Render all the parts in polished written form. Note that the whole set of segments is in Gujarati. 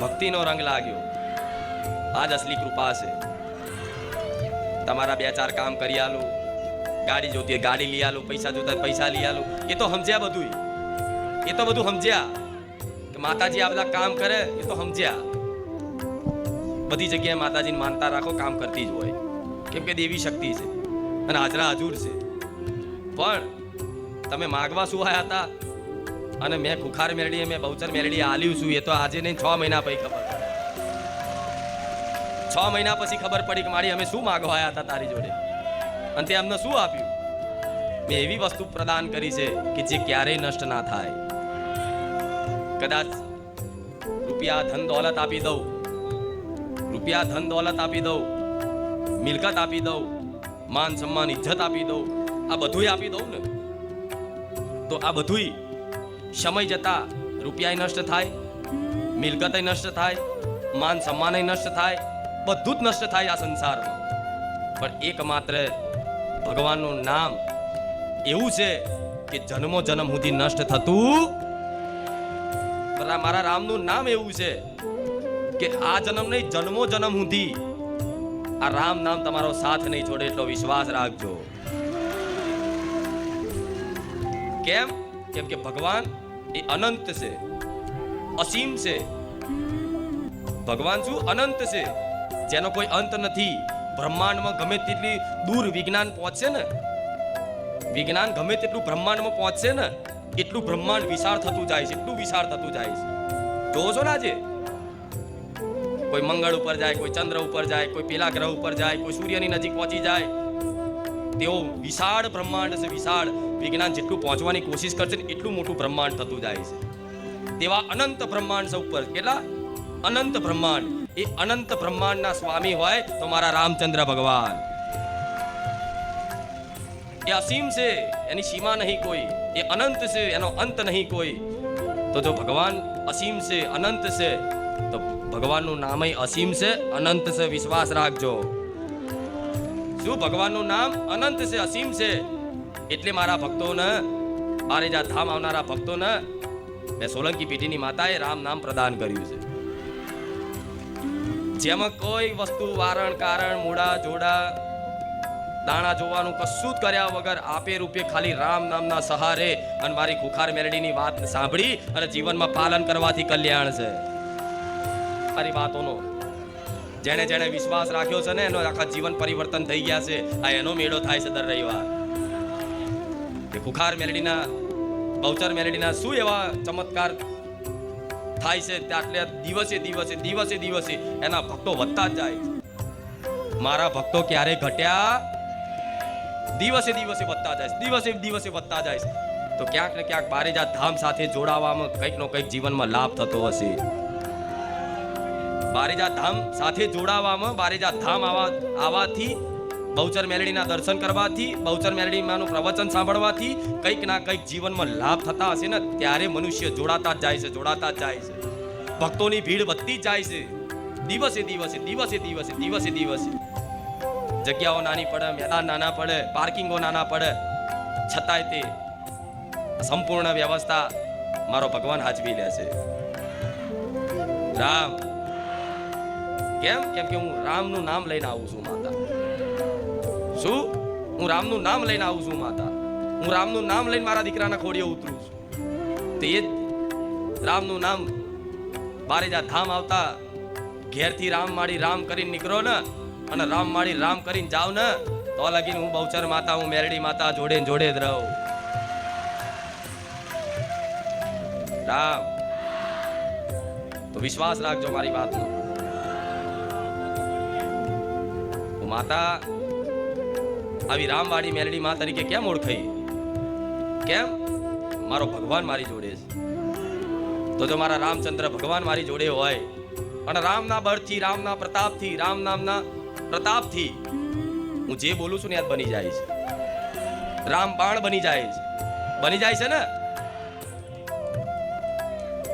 ભક્તિનો રંગ લાગ્યો. આજ અસલી કૃપા છે. તમારા 2-4 કામ કરી આલું, ગાડી જોતી હોય ગાડી લઈ આલું, પૈસા જોતા હોય પૈસા લઈ આલું. એ તો સમજ્યા બધું, એ તો બધું સમજ્યા કે માતાજી આ બધા કામ કરે. એ તો સમજ્યા. બધી જગ્યાએ માતાજીને માનતા રાખો, કામ કરતી જ હોય, કેમ કે દેવી શક્તિ છે અને હાજરા હજુર છે. પણ તમે માગવા શું આયા હતા અને મેં ખુખાર મેળડી, મેં બહુચર મેળડી આલ્યું છું, એ તો આજે નહીં 6 મહિના પછી ખબર પડે. 6 મહિના પછી ખબર પડી કે મારી અમે શું માગવા આવ્યા હતા તારી જોડે, અને તે અમને શું આપ્યું. મેં એવી વસ્તુ પ્રદાન કરી છે કે જે ક્યારેય નષ્ટ ના થાય. કદાચ રૂપિયા ધન દોલત આપી દઉં, રૂપિયા ધન દોલત આપી દઉં, મિલકત આપી દઉં, માન સન્માન ઇજ્જત આપી દઉં, આ બધુંય આપી દઉં ને, તો આ બધુંય સમય જતા રૂપિયા નષ્ટ થાય, મિલકત નષ્ટ થાય, માન સન્માન નષ્ટ થાય, બધું જ નષ્ટ થાય આ સંસારમાં. પણ એકમાત્ર ભગવાનનું નામ એવું છે કે જન્મો જન્મ સુધી નષ્ટ થતું. મારા રામનું નામ એવું છે કે આ જન્મ નહીં, જન્મો જન્મ સુધી આ રામ નામ તમારો સાથ નહીં છોડે, એટલો વિશ્વાસ રાખજો. કેમ? કેમ કે ભગવાન એ અનંત છે, અસીમ છે. ભગવાન શું? અનંત છે, જેનો કોઈ અંત નથી. બ્રહ્માંડમાં ગમે તેટલી દૂર વિજ્ઞાન પહોંચશે ને, વિજ્ઞાન ગમે તેટલું બ્રહ્માંડમાં પહોંચશે ને, એટલું બ્રહ્માંડ વિશાળ થતું જાય છે, એટલું વિશાળ થતું જાય છે. જોવો છો ને આજે કોઈ મંગળ ઉપર જાય, કોઈ ચંદ્ર ઉપર જાય, કોઈ પેલા ગ્રહ ઉપર જાય, કોઈ સૂર્યની નજીક પહોંચી જાય. તેઓ વિશાળ બ્રહ્માંડ છે, વિશાળ. વિજ્ઞાન જેટલું પહોંચવાની કોશિશ કરશે ને એટલું મોટું બ્રહ્માંડ થતું જાય છે. તેવા અનંત બ્રહ્માંડ છે ઉપર. કેટલા અનંત બ્રહ્માંડ. એ અનંત બ્રહ્માંડના સ્વામી હોય તો મારા રામચંદ્ર ભગવાન. એ અસીમ છે, એની સીમા નહીં કોઈ. એ અનંત છે, એનો અંત નહીં કોઈ. તો જો ભગવાન અસીમ છે, અનંત છે, તો ભગવાનનું નામ અસીમ છે, અનંત છે. વિશ્વાસ રાખજો. શું? ભગવાનનું નામ અનંત છે, અસીમ છે. એટલે મારા ભક્તોને, બારેજા ધામ આવનારા ભક્તોને મેં સોલંકી પેઢીની માતાએ રામ નામ પ્રદાન કર્યું છે. જેમાં કોઈ વસ્તુ વારણ કારણ મૂળા જોડા દાણા જોવાનું કશું જ કર્યા વગર આપે રૂપે ખાલી રામ નામના સહારે અને મારી ખુખાર મેલડીની વાત સાંભળી અને જીવનમાં પાલન કરવાથી કલ્યાણ છે. મારી વાતોનો જેણે જેણે વિશ્વાસ રાખ્યો છે ને, એનો આખા જીવન પરિવર્તન થઈ ગયા છે. આ એનો મેળો થાય છે દર રવિવાર. કે ખુખાર મેલડીના, બહુચર મેલડીના શું એવા ચમત્કાર થાય છે, એટલે દિવસે દિવસે દિવસે દિવસે એના ભક્તો વધતા જ જાય. મારા ભક્તો ક્યારે ઘટ્યા? દિવસે દિવસે વધતા જાય, દિવસે દિવસે વધતા જાય. તો ક્યાંક ને ક્યાંક બારેજા ધામ સાથે જોડાવામાં કંઈક નો કંઈક જીવનમાં લાભ થતો હશે. બારેજા ધામ સાથે જોડાવામાં, બારેજા ધામ આવવાથી, બહુચર મેલડીના દર્શન કરવાથી, બહુચર મેલડીમાંનું પ્રવચન સાંભળવાથી કંઈક ના કંઈક જીવનમાં લાભ થતા હશે ને, ત્યારે મનુષ્ય જોડાતા જ જાય છે, જોડાતા જ જાય છે. ભક્તોની ભીડ વધતી જ જાય છે દિવસે દિવસે દિવસે દિવસે દિવસે દિવસે. જગ્યાઓ નાની પડે, મેદાન નાના પડે, પાર્કિંગો નાના પડે, છતાંય તે સંપૂર્ણ વ્યવસ્થા મારો ભગવાન હાચવી લે છે. રામ. કેમ? કેમ કે હું રામનું નામ લઈને આવું છું માતા. શું? હું રામનું નામ લઈને આવું છું માતા. હું રામનું નામ લઈને મારા દીકરાના ખોડીએ ઉતરું છું. તો એ જ રામનું નામ બારેજા ધામ આવતા ઘેરથી રામ માળી રામ કરીને નીકળો ને, અને રામ માળી રામ કરીને જાવ ને, તો લગીને હું બહુચર માતા, હું મેરડી માતા જોડે જોડે જ રહું. રામ. તો વિશ્વાસ રાખજો મારી વાતનો. હું માતા આવી રામવાડી મેલડી માં તરીકે કેમ ઓળખાઈ? કેમ? મારો ભગવાન મારી જોડે છે. તો જો મારા રામચંદ્ર ભગવાન મારી જોડે હોય અને રામના બળથી, રામના પ્રતાપથી, રામ નામના પ્રતાપથી હું જે બોલું છું ને યાદ બની જાય છે. રામબાણ બની જાય છે, બની જાય છે ને.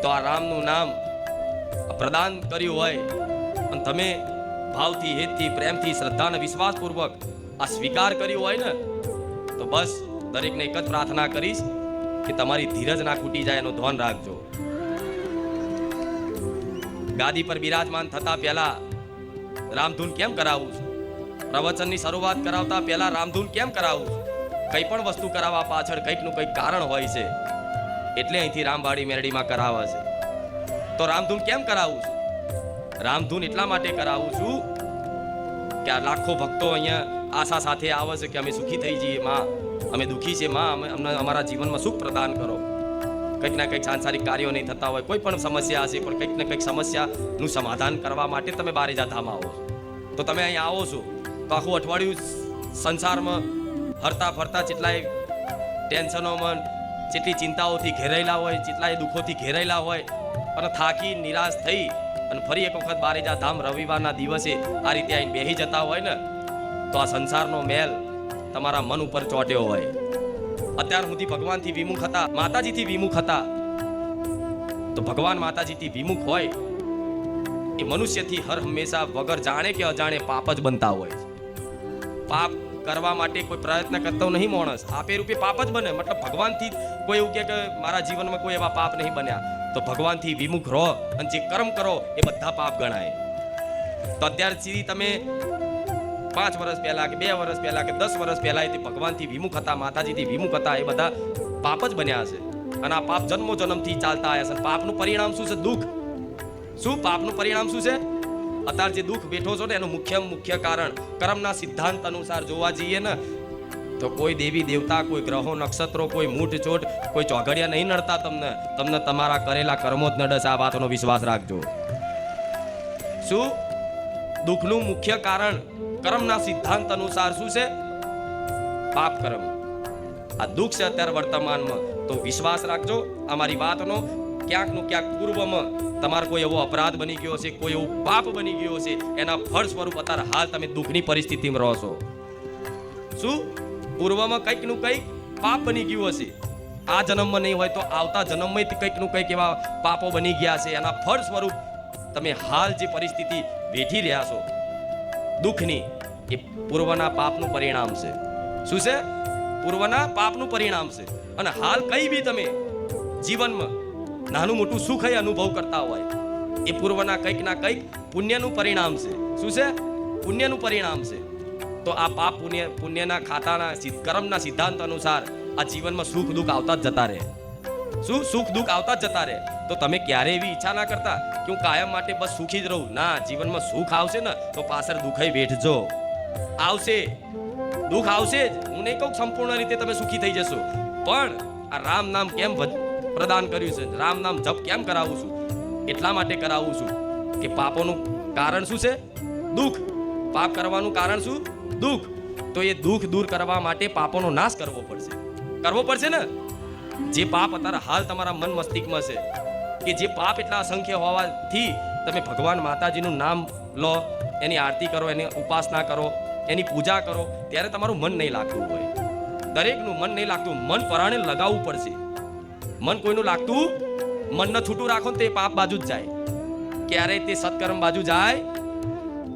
તો આ રામનું નામ પ્રદાન કર્યું હોય અને તમે ભાવથી, હેતથી, પ્રેમથી, શ્રદ્ધા અને વિશ્વાસપૂર્વક આ સ્વીકાર કર્યું હોય ને, તો બસ દરેકને એક જ પ્રાર્થના કરીશ કે તમારી ધીરજ ના ખૂટી જાય એનું ધ્યાન રાખજો. ગાદી પર બિરાજમાન થતા પહેલા રામધૂન કેમ કરાવું છું? પ્રવચનની શરૂઆત કરાવતા પહેલા રામધૂન કેમ કરાવું છું? કઈ પણ વસ્તુ કરાવવા પાછળ કંઈકનું કંઈક કારણ હોય છે, એટલે અહીંથી રામવાડી મેરડીમાં કરાવે છે. તો રામધૂન કેમ કરાવું છું? રામધૂન એટલા માટે કરાવું છું કે આ લાખો ભક્તો અહીંયા આશા સાથે આવે છે કે અમે સુખી થઈ જઈએ માં, અમે દુઃખી છે માં, અમને અમારા જીવનમાં સુખ પ્રદાન કરો. કંઈક ના કંઈક સાંસારિક કાર્યો નહીં થતા હોય, કોઈ પણ સમસ્યા હશે, પણ કંઈક ને કંઈક સમસ્યાનું સમાધાન કરવા માટે તમે બારેજા ધામ આવો છો. તો તમે અહીંયા આવો છો તો આખું અઠવાડિયું સંસારમાં હરતા ફરતા જેટલાય ટેન્શનોમાં, જેટલી ચિંતાઓથી ઘેરાયેલા હોય, જેટલાય દુઃખોથી ઘેરાયેલા હોય, અને થાકી નિરાશ થઈ અને ફરી એક વખત બારેજા ધામ રવિવારના દિવસે આ રીતે આવીને બેસી જતા હોય ને, તો આ સંસારનો મેલ તમારા મન ઉપર ચોટ્યો હોય. અત્યાર સુધી ભગવાનથી વિમુખ હતા, માતાજીથી વિમુખ હતા, તો ભગવાન માતાજીથી વિમુખ હોય એ મનુષ્યથી હર હંમેશા વગર જાણે કે અજાણે પાપ જ બનતા હોય. પાપ કરવા માટે કોઈ પ્રયત્ન કરતો નહીં માણસ, આપે રૂપે પાપ જ બને. મતલબ ભગવાનથી કોઈ એવું કે મારા જીવનમાં કોઈ એવા પાપ નહીં બન્યા, તો ભગવાનથી વિમુખ રહો અને જે કર્મ કરો એ બધા પાપ ગણાય. તો અત્યાર સુધી તમે 5 વર્ષ પહેલા કે 2 વર્ષ પહેલા કે 10 વર્ષ પહેલા તે ભગવાનથી વિમુખ હતા, માતાજીથી વિમુખ હતા, એ બધા પાપ જ બન્યા છે. અને આ પાપ જન્મો જન્મથી ચાલતા આવ્યા છે. પાપનું પરિણામ શું છે? દુઃખ. શું પાપનું પરિણામ શું છે? અત્યારે જે દુઃખ બેઠો છો ને એનું મુખ્ય કારણ કર્મના સિદ્ધાંત અનુસાર જોવા જઈએ ને, તો કોઈ દેવી દેવતા, કોઈ ગ્રહો નક્ષત્રો, કોઈ મૂઠ ચોટ, કોઈ ચોઘડિયા નહીં નડતા તમને તમારા કરેલા કર્મો જ નડે છે. આ વાતનો વિશ્વાસ રાખજો. શું દુઃખનું મુખ્ય કારણ કર્મના સિદ્ધાંત અનુસાર શું છે? પાપ કર્મ. આ દુઃખ છે અત્યારે વર્તમાનમાં. તો વિશ્વાસ રાખજો અમારી વાતનો. ક્યાંક નું ક્યાંક પૂર્વમાં તમારો કોઈ એવો અપરાધ બની ગયો છે, કોઈ એવું પાપ બની ગયો છે, એના ફળ સ્વરૂપ અત્યારે હાલ તમે દુઃખની પરિસ્થિતિમાં રહો છો. શું પૂર્વમાં કંઈક નું કંઈક પાપ બની ગયું હશે, આ જન્મમાં નહીં હોય તો આવતા જન્મમાં કંઈક નું કંઈક એવા પાપો બની ગયા છે, એના ફળ સ્વરૂપ તમે હાલ જે પરિસ્થિતિ વેઠી રહ્યા છો દુઃખની, એ પૂર્વના પાપનું પરિણામ છે. શું છે? પૂર્વના પાપનું પરિણામ છે. અને હાલ કઈ બી તમે જીવનમાં નાનું મોટું સુખ અનુભવ કરતા હોય, એ પૂર્વના કંઈક ના કંઈક પુણ્યનું પરિણામ છે. શું છે? પુણ્યનું પરિણામ છે. તો આ પાપ પુણ્યના ખાતાના કર્મના સિદ્ધાંત અનુસાર આ જીવનમાં સુખ દુઃખ આવતા જ જતા રહે. શું સુખ દુઃખ આવતા જ જતા રહે. તો તમે ક્યારે એવી ઈચ્છા ના કરતા કે હું કાયમ માટે બસ સુખી જ રહું. ના, જીવનમાં સુખ આવશે ને તો પાછળ દુઃખય વેઠજો. આવશે, દુઃખ આવશે જ. હું નહીં કહું સંપૂર્ણ રીતે તમે સુખી થઈ જશો, પણ આ રામ નામ કેમ પ્રદાન કર્યું છે, રામ નામ જપ કેમ કરાવું છું? એટલા માટે કરાવું છું કે પાપોનું કારણ શું છે? દુઃખ. પાપ કરવાનું કારણ શું? દુઃખ. તો એ દુઃખ દૂર કરવા માટે પાપોનો નાશ કરવો પડશે. કરવો પડશે ને. જે પાપ અત્યારે હાલ તમારા મન મસ્તિષ્કમાં છે, કે જે પાપ એટલા અસંખ્ય હોવાથી તમે ભગવાન માતાજીનું નામ લો, એની આરતી કરો, એની ઉપાસના કરો, એની પૂજા કરો, ત્યારે તમારું મન નહીં લાગતું હોય. દરેકનું મન નહીં લાગતું. મન પરાણે લગાવવું પડશે. મન કોઈનું લાગતું, મનને છૂટું રાખો ને તે પાપ બાજુ જ જાય, ક્યારે તે સત્કર્મ બાજુ જાય.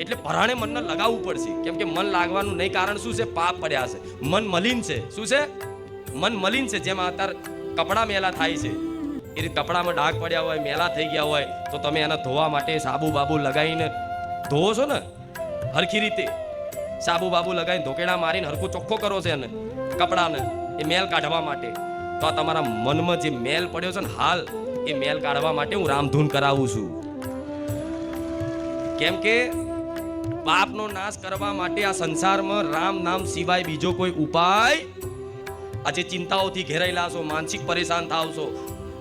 એટલે પરાણે મનને લગાવવું પડશે. કેમ કે મન લાગવાનું નહીં કારણ શું છે? પાપ પડ્યા છે, મન મલિન છે. શું છે? મન મલિન છે. જેમ અત્યારે કપડાં મેલા થાય છે, એ રીતે કપડામાં ડાઘ પડ્યા હોય, મેલા થઈ ગયા હોય, તો તમે એને ધોવા માટે સાબુ બાબુ લગાવીને ધોવો છો ને, હરખી રીતે સાબુ બાબુ લગાવીને ધોકેડા મારીને હરખું ચોખ્ખો કરો છે એને કપડાને, એ મેલ કાઢવા માટે. તો આ તમારા મનમાં જે મેલ પડ્યો છે ને હાલ, એ મેલ કાઢવા માટે હું રામધૂન કરાવું છું. કેમ કે પાપનો નાશ કરવા માટે આ સંસારમાં રામ નામ સિવાય બીજો કોઈ ઉપાય. આજે ચિંતાઓથી ઘેરાયેલા છો, માનસિક પરેશાન થાવ છો,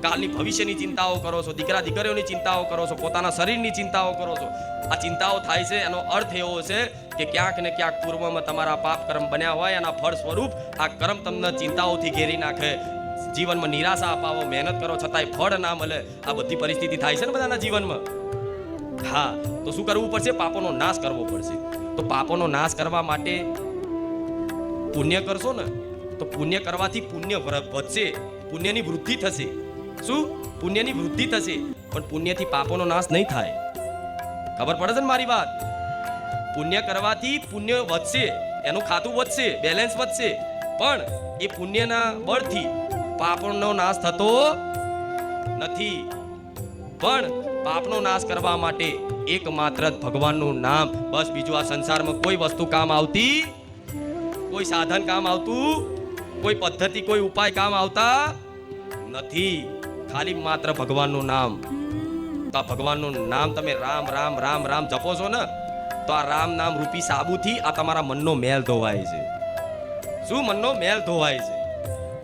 કાલની ભવિષ્યની ચિંતાઓ કરો છો, દીકરા દીકરીઓની ચિંતાઓ કરો છો, પોતાના શરીરની ચિંતાઓ કરો છો. આ ચિંતાઓ થાય છે એનો અર્થ એવો છે કે ક્યાંક ને ક્યાંક પૂર્વમાં તમારા પાપ કર્મ બન્યા હોય, એના ફળ સ્વરૂપ આ કર્મ તમને ચિંતાઓથી ઘેરી નાખે, જીવનમાં નિરાશા અપાવો, મહેનત કરો છતાંય ફળ ના મળે. આ બધી પરિસ્થિતિ થાય છે ને બધાના જીવનમાં. હા, તો શું કરવું પડશે? પાપોનો નાશ કરવો પડશે. તો પાપોનો નાશ કરવા માટે પુણ્ય કરશો ને, તો પુણ્ય કરવાથી પુણ્ય વધશે, પુણ્યની વૃદ્ધિ થશે. શું? પુણ્યની વૃદ્ધિ થશે. પણ પુણ્યથી પાપોનો નાશ નહીં થાય. ખબર પડે છે ને મારી વાત? પુણ્ય કરવાથી પુણ્ય વધશે, એનું ખાતું વધશે, બેલેન્સ વધશે, પણ એ પુણ્યના બળથી પાપનો નાશ થતો નથી. પણ પાપનો નાશ કરવા માટે એકમાત્ર જ ભગવાનનું નામ. બસ બીજું આ સંસારમાં કોઈ વસ્તુ કામ આવતી, કોઈ સાધન કામ આવતું, કોઈ પદ્ધતિ, કોઈ ઉપાય કામ આવતા નથી. ખાલી માત્ર ભગવાનનું નામ. તો આ ભગવાનનું નામ તમે રામ રામ રામ રામ જપો છો ને, તો આ રામ નામ રૂપી સાબુથી આ તમારા મનનો મેલ ધોવાય છે. શું મનનો મેલ ધોવાય છે?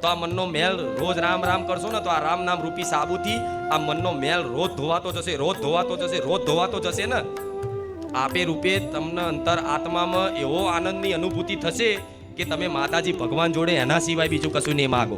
તો આ મનનો મેલ રોજ રામ રામ કરશો ને, તો આ રામ નામ રૂપી સાબુથી આ મનનો મેલ રોજ ધોવાતો જશે, રોજ ધોવાતો જશે, રોજ ધોવાતો જશે ને. આપે રૂપે તમને અંતર આત્મામાં એવો આનંદની અનુભૂતિ થશે કે તમે માતાજી ભગવાન જોડે એના સિવાય બીજું કશું નહીં માગો.